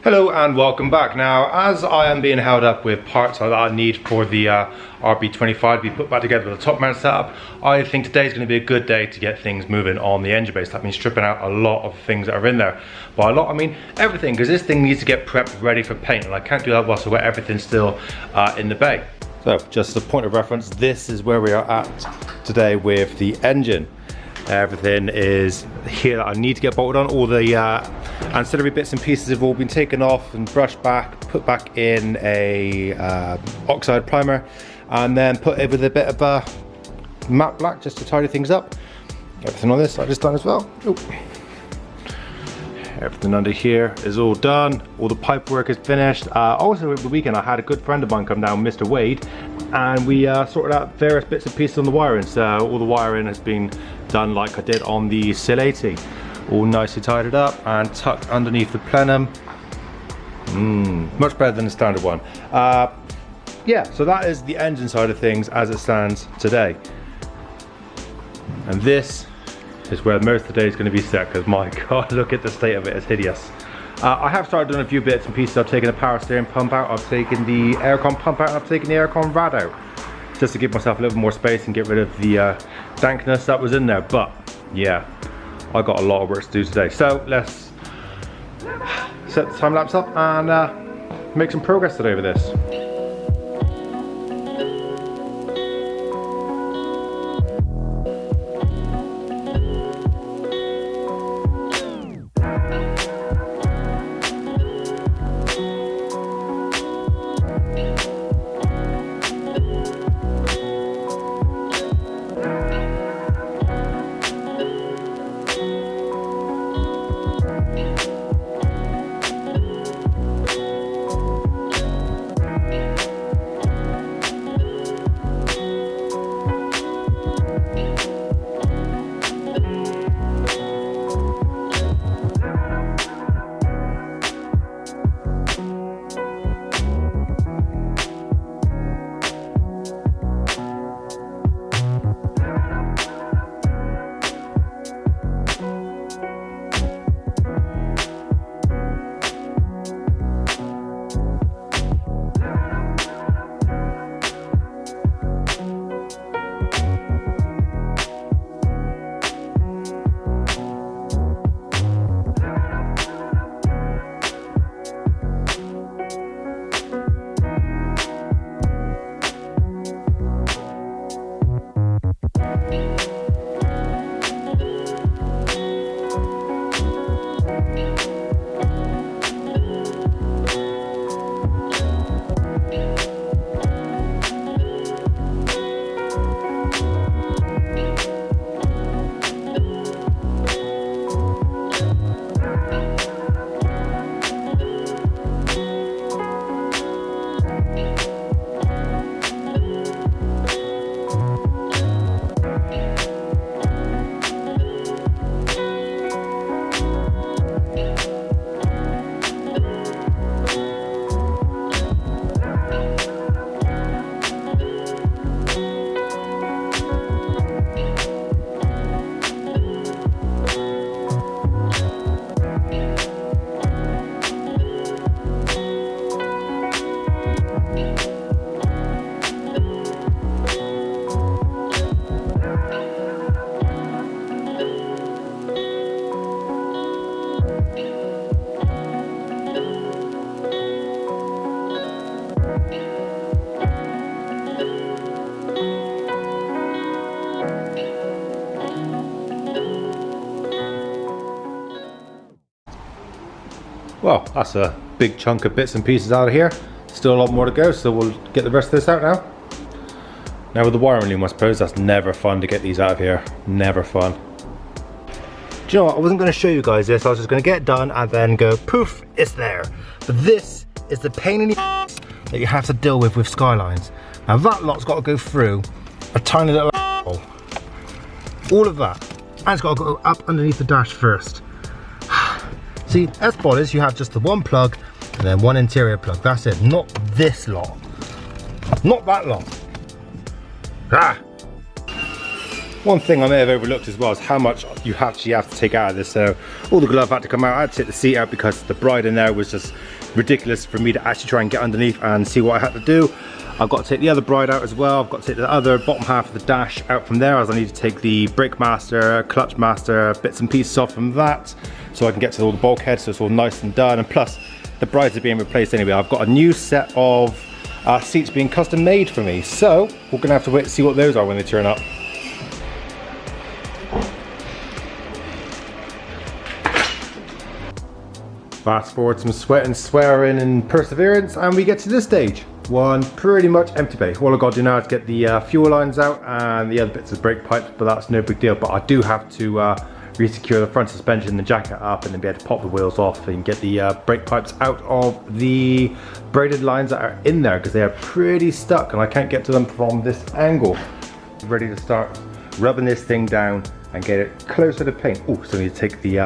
Hello and welcome back. Now, as I am being held up with parts that I need for the RB25 to be put back together with the top mount setup, I think today is going to be a good day to get things moving on the engine base. That means stripping out a lot of things that are in there. By a lot, I mean everything, because this thing needs to get prepped ready for paint, and I can't do that whilst I've got everything still in the bay. So, just as a point of reference, this is where we are at today with the engine. Everything is here that I need to get bolted on. All the ancillary bits and pieces have all been taken off and brushed back, put back in a oxide primer, and then put it with a bit of matte black just to tidy things up. Everything on this side is done as well. Oop. Everything under here is all done. All the pipe work is finished. Also over the weekend I had a good friend of mine come down, Mr. Wade, and we sorted out various bits and pieces on the wiring. So all the wiring has been done like I did on the SIL 80. All nicely tidied up and tucked underneath the plenum. Much better than the standard one. Yeah, so that is the engine side of things as it stands today. And this is where most of the day is going to be set, because my god, look at the state of it, it's hideous. I have started doing a few bits and pieces. I've taken the power steering pump out, I've taken the aircon pump out, and I've taken the aircon rad out, just to give myself a little more space and get rid of the dankness that was in there. But yeah, I got a lot of work to do today, so let's set the time lapse up and make some progress today with this. Well, that's a big chunk of bits and pieces out of here. Still a lot more to go, so we'll get the rest of this out now. Now with the wiring loom, I suppose that's never fun to get these out of here. Never fun. Do you know what? I wasn't going to show you guys this. I was just going to get it done and then go poof, it's there. But this is the pain in the ass that you have to deal with SKYLINEs. Now that lot's got to go through a tiny little hole. All of that. And it's got to go up underneath the dash first. See, as bodies, you have just the one plug and then one interior plug. That's it. Not this lot. Not that lot. Ah! One thing I may have overlooked as well is how much you actually have to take out of this. So all the glove had to come out. I had to take the seat out because the bride in there was just ridiculous for me to actually try and get underneath and see what I had to do. I've got to take the other bride out as well. I've got to take the other bottom half of the dash out from there, as I need to take the brake master, clutch master, bits and pieces off from that, so I can get to all the bulkheads, so it's all nice and done. And plus, the brides are being replaced anyway. I've got a new set of seats being custom made for me, so we're gonna have to wait to see what those are when they turn up. Fast forward some sweat and swearing and perseverance, and we get to this stage. One pretty much empty bay. All I've got to do now is get the fuel lines out and the other bits of brake pipes, but that's no big deal. But I do have to re-secure the front suspension, the jacket up, and then be able to pop the wheels off and get the brake pipes out of the braided lines that are in there, because they are pretty stuck and I can't get to them from this angle. Ready to start rubbing this thing down and get it closer to paint. Oh, so I need to take the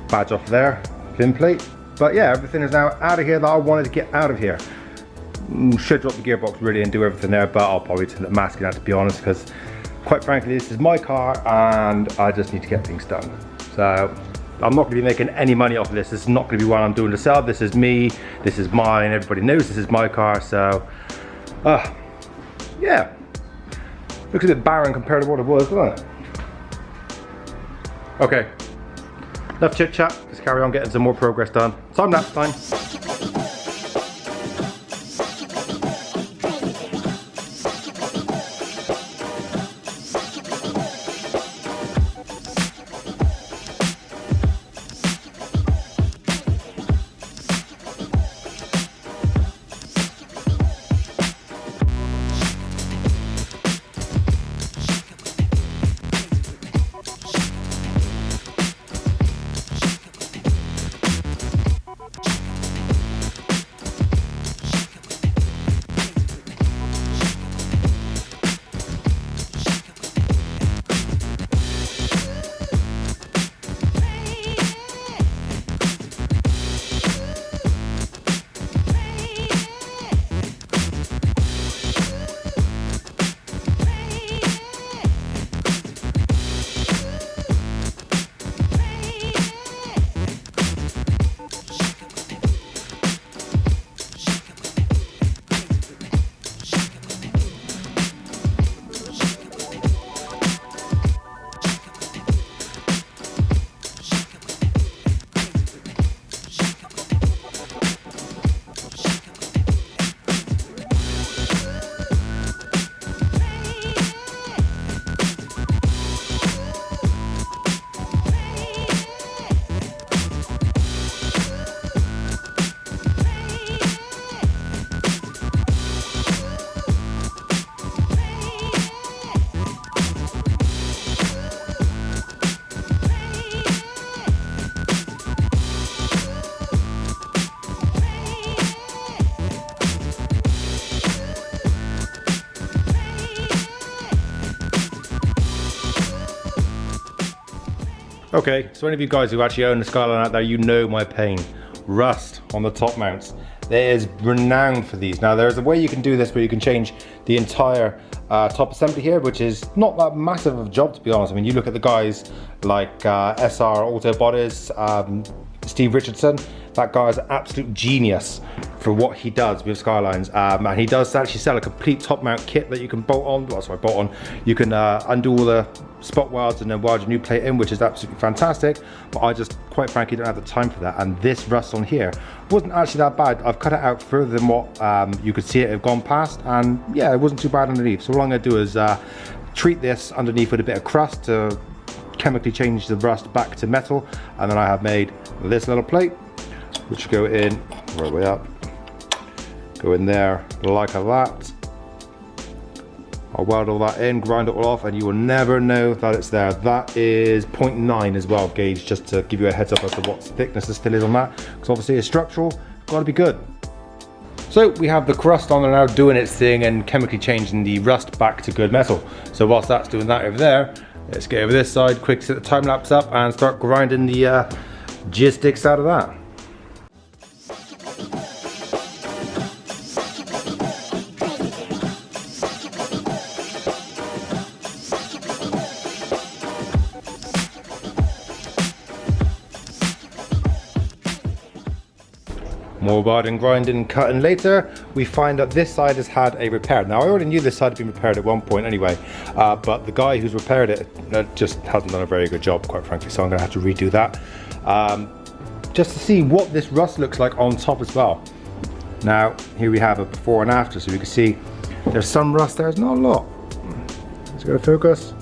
badge off there, fin plate. But yeah, everything is now out of here that I wanted to get out of here. Should drop the gearbox really and do everything there, but I'll probably turn the masking out, to be honest, because quite frankly this is my car and I just need to get things done. So I'm not going to be making any money off of this. This is not going to be what I'm doing to sell. This is me, this is mine, everybody knows this is my car. So yeah, looks a bit barren compared to what it was, doesn't it? Okay, enough chit chat, let's carry on getting some more progress done. Time lapse time. Okay, so any of you guys who actually own the SKYLINE out there, you know my pain. Rust on the top mounts. There is renowned for these. Now there's a way you can do this where you can change the entire top assembly here, which is not that massive of a job, to be honest. I mean, you look at the guys like SR Auto Bodies, Steve Richardson. That guy is an absolute genius for what he does with SKYLINEs, and he does actually sell a complete top mount kit that you can bolt on. Well, sorry, bolt on. You can undo all the spot welds and then weld your new plate in, which is absolutely fantastic. But I just, quite frankly, don't have the time for that. And this rust on here wasn't actually that bad. I've cut it out further than what you could see it have gone past, and yeah, it wasn't too bad underneath. So all I'm going to do is treat this underneath with a bit of crust to chemically change the rust back to metal, and then I have made this little plate, which go in right way up, go in there like that. I'll weld all that in, grind it all off, and you will never know that it's there. That is 0.9 as well gauge, just to give you a heads up as to what thickness the still is on that, because obviously it's structural, it's got to be good. So we have the crust on there now doing its thing and chemically changing the rust back to good metal. So whilst that's doing that over there, let's get over this side, quick set the time lapse up and start grinding the jizz sticks out of that. More welding, grinding, cutting later. We find that this side has had a repair. Now I already knew this side had been repaired at one point anyway, but the guy who's repaired it just hasn't done a very good job, quite frankly, so I'm gonna have to redo that. Just to see what this rust looks like on top as well. Now, here we have a before and after, so you can see there's some rust there, it's not a lot. Let's go to focus.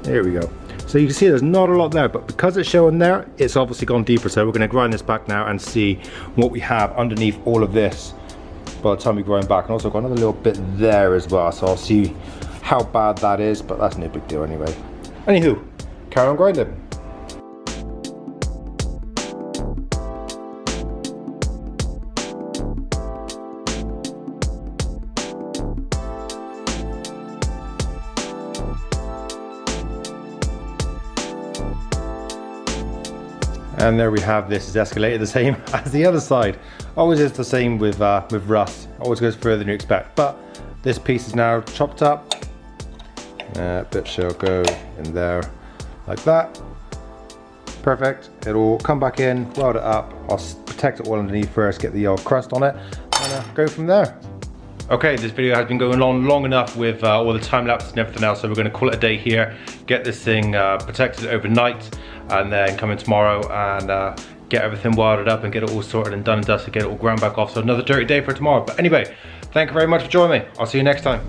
There we go. So you can see there's not a lot there, but because it's showing there, it's obviously gone deeper. So we're gonna grind this back now and see what we have underneath all of this by the time we grind back. And also got another little bit there as well. So I'll see how bad that is, but that's no big deal anyway. Anywho, carry on grinding. And there we have, this is escalated the same as the other side. Always is the same with rust. Always goes further than you expect. But this piece is now chopped up. Bit shall go in there like that. Perfect. It'll come back in, weld it up. I'll protect it all underneath first, get the old crust on it, and go from there. Okay, this video has been going on long enough with all the time lapses and everything else, so we're going to call it a day here, get this thing protected overnight, and then come in tomorrow and get everything welded up and get it all sorted and done and dusted, get it all ground back off. So another dirty day for tomorrow. But anyway, thank you very much for joining me. I'll see you next time.